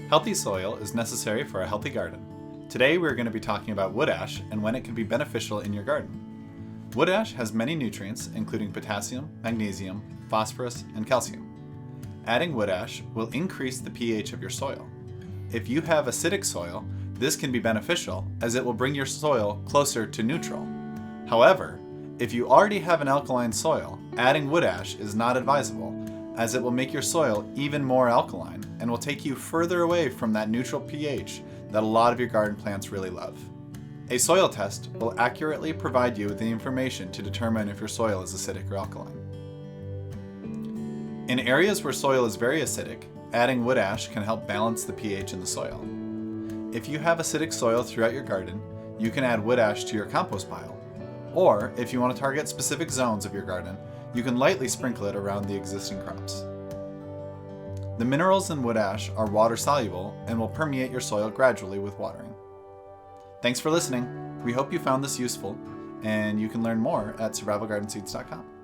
Healthy soil is necessary for a healthy garden. Today we're going to be talking about wood ash and when it can be beneficial in your garden. Wood ash has many nutrients including potassium, magnesium, phosphorus, and calcium. Adding wood ash will increase the pH of your soil. If you have acidic soil, this can be beneficial as it will bring your soil closer to neutral. However, if you already have an alkaline soil, adding wood ash is not advisable as it will make your soil even more alkaline and will take you further away from that neutral pH that a lot of your garden plants really love. A soil test will accurately provide you with the information to determine if your soil is acidic or alkaline. In areas where soil is very acidic, adding wood ash can help balance the pH in the soil. If you have acidic soil throughout your garden, you can add wood ash to your compost pile. Or, if you want to target specific zones of your garden, you can lightly sprinkle it around the existing crops. The minerals in wood ash are water soluble and will permeate your soil gradually with watering. Thanks for listening. We hope you found this useful, and you can learn more at survivalgardenseeds.com.